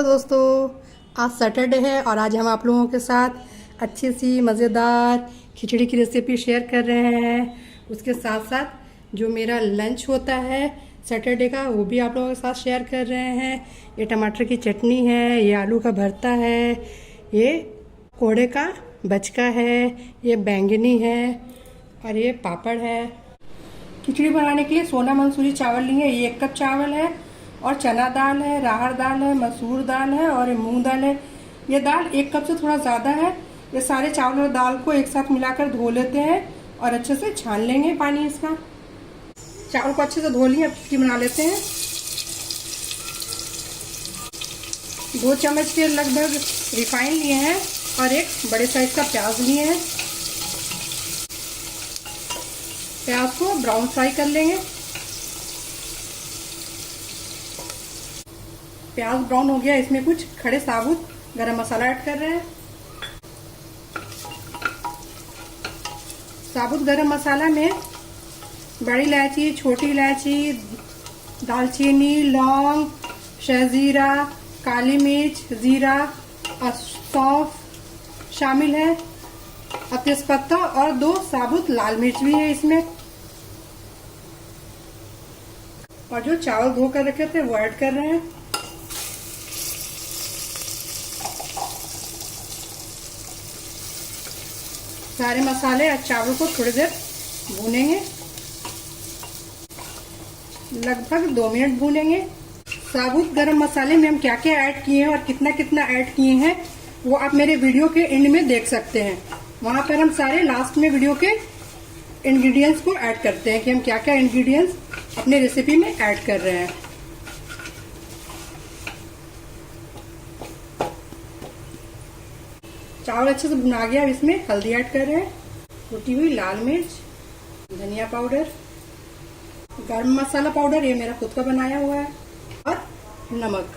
Hello दोस्तों, आज Saturday है और आज हम आप लोगों के साथ अच्छी सी मज़ेदार खिचड़ी की रेसिपी शेयर कर रहे हैं। उसके साथ साथ जो मेरा लंच होता है सैटरडे का वो भी आप लोगों के साथ शेयर कर रहे हैं। ये टमाटर की चटनी है, ये आलू का भरता है, ये कोड़े का बचका है, ये बैंगनी है और ये पापड़ है। खिचड़ी बनाने के लिए सोना मंसूरी चावल लिए, ये 1 कप चावल है और चना दाल है, राहड़ दाल है, मसूर दाल है और मूंग दाल है। ये दाल 1 कप से थोड़ा ज़्यादा है। ये सारे चावल और दाल को एक साथ मिलाकर धो लेते हैं और अच्छे से छान लेंगे पानी इसका। चावल को अच्छे से धो लिए, अब खिचड़ी बना लेते हैं। 2 चम्मच के लगभग रिफाइन लिए हैं और एक बड़े साइज का प्याज लिए हैं। प्याज को ब्राउन फ्राई कर लेंगे। प्याज ब्राउन हो गया, इसमें कुछ खड़े साबुत गरम मसाला ऐड कर रहे हैं। साबुत गरम मसाला में बड़ी इलायची, छोटी इलायची, दालचीनी, लौंग, शहजीरा, काली मिर्च, जीरा और सौंफ शामिल है और तेजपत्ता और 2 साबुत लाल मिर्च भी है इसमें। और जो चावल धो कर रखे थे वो ऐड कर रहे हैं। सारे मसाले और चावल को थोड़ी देर भूनेंगे, लगभग 2 मिनट भूनेंगे। साबुत गरम मसाले में हम क्या क्या ऐड किए हैं और कितना कितना ऐड किए हैं वो आप मेरे वीडियो के एंड में देख सकते हैं। वहां पर हम सारे लास्ट में वीडियो के इंग्रेडिएंट्स को ऐड करते हैं कि हम क्या क्या इंग्रेडिएंट्स अपने रेसिपी में ऐड कर रहे हैं। चावल अच्छे से भुना गया, अब इसमें हल्दी ऐड कर रहे हैं, कुटी हुई लाल मिर्च, धनिया पाउडर, गरम मसाला पाउडर ये मेरा खुद का बनाया हुआ है और नमक।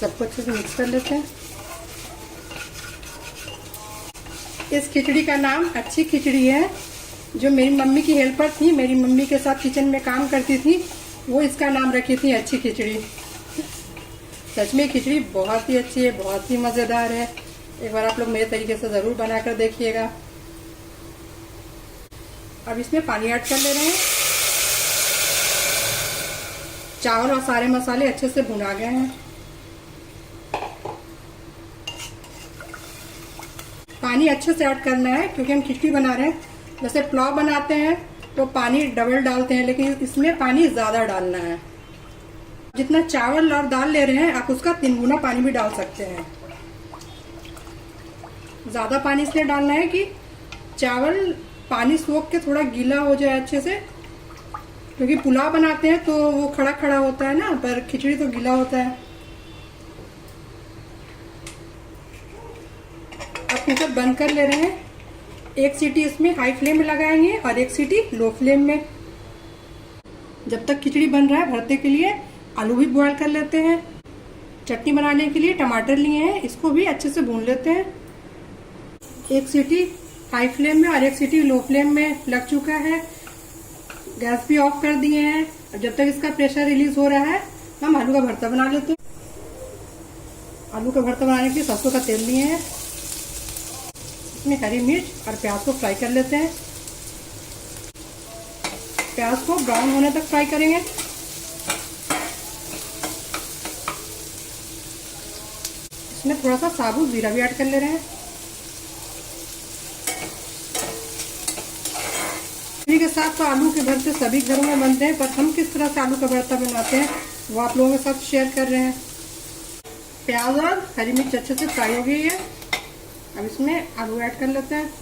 सबको अच्छे से मिक्स कर लेते हैं। इस खिचड़ी का नाम अच्छी खिचड़ी है। जो मेरी मम्मी की हेल्पर थी, मेरी मम्मी के साथ किचन में काम करती थी, वो इसका नाम रखी थी अच्छी खिचड़ी। सच में खिचड़ी बहुत ही अच्छी है, बहुत ही मजेदार है। एक बार आप लोग मेरे तरीके से जरूर बनाकर देखिएगा। अब इसमें पानी ऐड कर ले रहे हैं। चावल और सारे मसाले अच्छे से भुना गए हैं। पानी अच्छे से ऐड करना है क्योंकि हम खिचड़ी बना रहे हैं। जैसे पुलाव बनाते हैं तो पानी डबल डालते हैं, लेकिन इसमें पानी ज्यादा डालना है। जितना चावल और दाल ले रहे हैं आप उसका 3 गुना पानी भी डाल सकते हैं। ज्यादा पानी इसलिए डालना है कि चावल पानी सोख के थोड़ा गीला हो जाए अच्छे से, क्योंकि पुलाव बनाते हैं तो वो खड़ा खड़ा होता है ना, पर खिचड़ी तो गीला होता है। अब कुकर बंद कर ले रहे हैं। 1 सीटी इसमें हाई फ्लेम में लगाएंगे और 1 सीटी लो फ्लेम में। जब तक खिचड़ी बन रहा है भरते के लिए आलू भी बॉयल कर लेते हैं। चटनी बनाने के लिए टमाटर लिए हैं, इसको भी अच्छे से भून लेते हैं। 1 सीटी हाई फ्लेम में और 1 सीटी लो फ्लेम में लग चुका है। गैस भी ऑफ कर दिए हैं। जब तक इसका प्रेशर रिलीज हो रहा है हम आलू का भरता बना लेते हैं। आलू का भरता बनाने के लिए सरसों का तेल लिए हैं, इसमें हरी मिर्च और प्याज को फ्राई कर लेते हैं। प्याज को ब्राउन होने तक फ्राई करेंगे। इसमें थोड़ा सा साबुत जीरा भी ऐड कर ले रहे हैं। खिचड़ी के साथ तो आलू के भरते सभी घरों में बनते हैं, पर हम किस तरह से आलू का भरता बनाते हैं वो आप लोगों के साथ शेयर कर रहे हैं। प्याज और हरी मिर्च अच्छे से फ्राई हो गई है। अब इसमें आलू ऐड कर लेते हैं।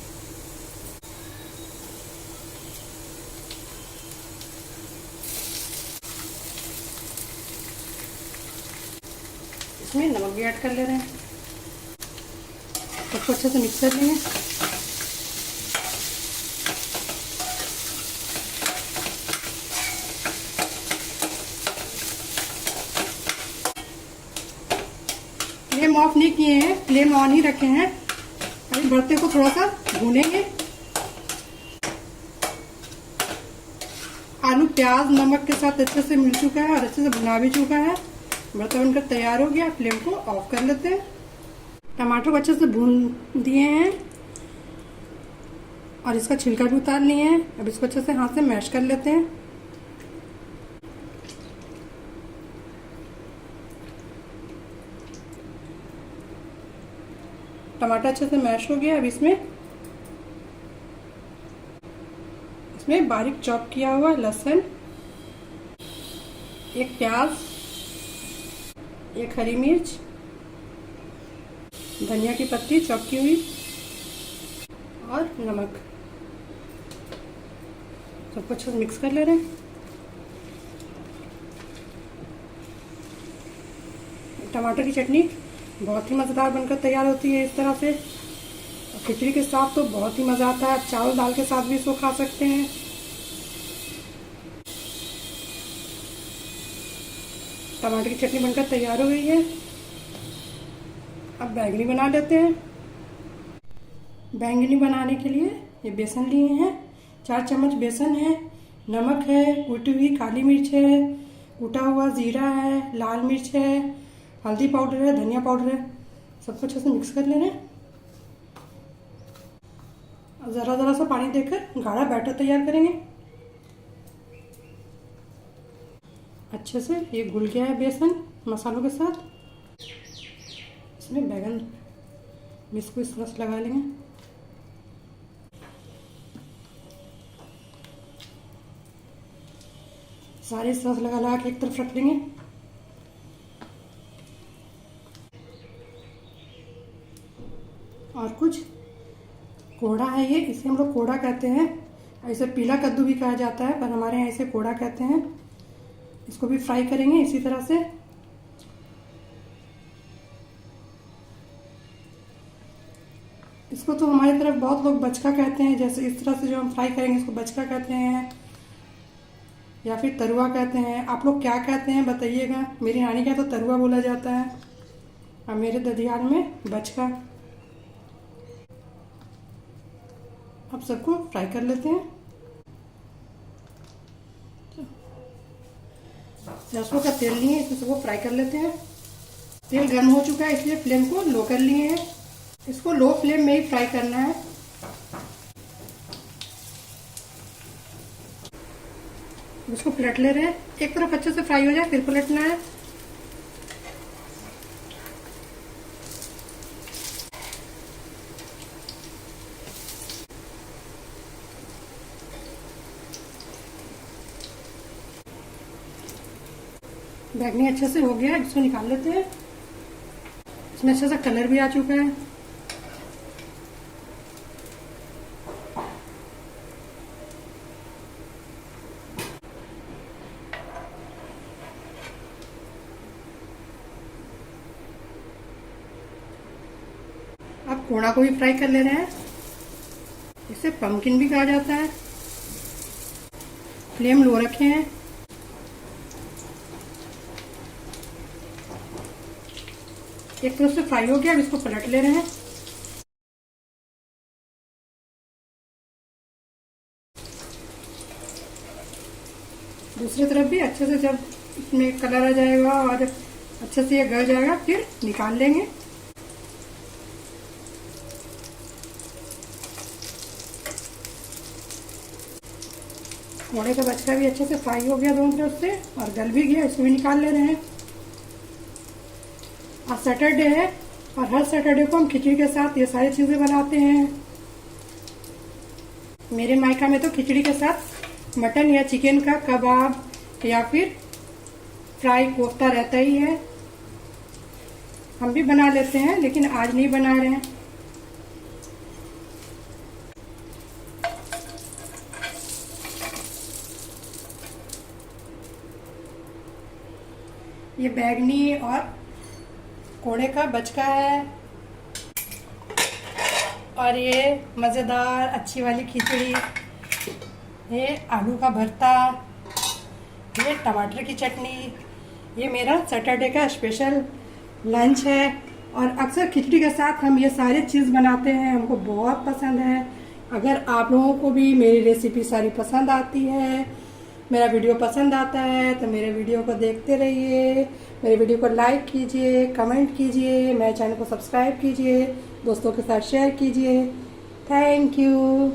इसमें नमक भी ऐड कर ले रहे हैं। सबको अच्छे से मिक्स कर लेंगे। फ्लेम ऑफ नहीं किए हैं, फ्लेम ऑन ही रखे हैं। अभी भरते को थोड़ा सा भूनेंगे। आलू प्याज नमक के साथ अच्छे से मिल चुका है और अच्छे से भुना भी चुका है। बर्तन बनकर तैयार हो गया। फ्लेम को ऑफ कर लेते हैं। टमाटर को अच्छे से भून दिए हैं और इसका छिलका भी उतार लिए हैं। अब इसको अच्छे से हाथ से मैश कर लेते हैं। टमाटर अच्छे से मैश हो गया। अब इसमें बारीक चॉप किया हुआ लहसुन, एक प्याज, एक हरी मिर्च, धनिया की पत्ती चॉप की हुई और नमक, सबको अच्छे से मिक्स कर ले रहे हैं। टमाटर की चटनी बहुत ही मज़ेदार बनकर तैयार होती है इस तरह से। खिचड़ी के साथ तो बहुत ही मज़ा आता है। चावल दाल के साथ भी इसको खा सकते हैं। टमाटर की चटनी बनकर तैयार हो गई है। अब बैंगनी बना लेते हैं। बैंगनी बनाने के लिए ये बेसन लिए हैं, 4 चम्मच बेसन है, नमक है, कुटी हुई काली मिर्च है, कुटा हुआ जीरा है, लाल मिर्च है, हल्दी पाउडर है, धनिया पाउडर है। सबको अच्छे से मिक्स कर लेना है। ज़रा ज़रा सा पानी देकर गाढ़ा बैटर तैयार करेंगे। अच्छे से ये घुल गया है बेसन मसालों के साथ। इसमें बैगन में इसको इस तरह से लगा लेंगे। सारे इस तरह से लगा के एक तरफ रख लेंगे। और कुछ कोड़ा है ये, इसे हम लोग कोड़ा कहते हैं। ऐसे पीला कद्दू भी कहा जाता है, पर हमारे यहाँ इसे कोड़ा कहते हैं। इसको भी फ्राई करेंगे इसी तरह से। इसको तो हमारी तरफ बहुत लोग बचका कहते हैं। जैसे इस तरह से जो हम फ्राई करेंगे इसको बचका कहते हैं या फिर तरुआ कहते हैं। आप लोग क्या कहते हैं बताइएगा। मेरी नानी का तो तरुआ बोला जाता है और मेरे ददियाल में बचका। अब सबको फ्राई कर लेते हैं। सरसों का तेल लिए, इसमें सबको फ्राई कर लेते हैं। तेल गर्म हो चुका है, इसलिए फ्लेम को लो कर लिए हैं। इसको लो फ्लेम में ही फ्राई करना है। इसको पलट ले रहे हैं। एक तरफ अच्छे से फ्राई हो जाए फिर पलटना है। बैंगनी अच्छे से हो गया, इसको निकाल लेते हैं। इसमें अच्छा सा कलर भी आ चुका है। अब कोड़ा को भी फ्राई कर ले रहे हैं। इसे पम्पकिन भी कहा जाता है। फ्लेम लो रखे हैं। एक तरफ से फ्राई हो गया, अब इसको पलट ले रहे हैं। दूसरी तरफ भी अच्छे से जब इसमें कलर आ जाएगा और अच्छे से ये गल जाएगा फिर निकाल लेंगे। कोड़े का बचका भी अच्छे से फ्राई हो गया दोनों तरफ से और गल भी गया, इसको भी निकाल ले रहे हैं। आज सैटरडे है और हर सैटरडे को हम खिचड़ी के साथ ये सारी चीज़ें बनाते हैं। मेरे मायका में तो खिचड़ी के साथ मटन या चिकन का कबाब या फिर फ्राई कोफ्ता रहता ही है। हम भी बना लेते हैं लेकिन आज नहीं बना रहे हैं। ये बैंगनी और कोड़े का बचका है और ये मज़ेदार अच्छी वाली खिचड़ी, ये आलू का भरता, ये टमाटर की चटनी, ये मेरा सैटरडे का स्पेशल लंच है। और अक्सर खिचड़ी के साथ हम ये सारी चीज़ बनाते हैं, हमको बहुत पसंद है। अगर आप लोगों को भी मेरी रेसिपी सारी पसंद आती है मेरा वीडियो पसंद आता है तो मेरे वीडियो को देखते रहिए, मेरे वीडियो को लाइक कीजिए, कमेंट कीजिए, मेरे चैनल को सब्सक्राइब कीजिए, दोस्तों के साथ शेयर कीजिए। Thank you.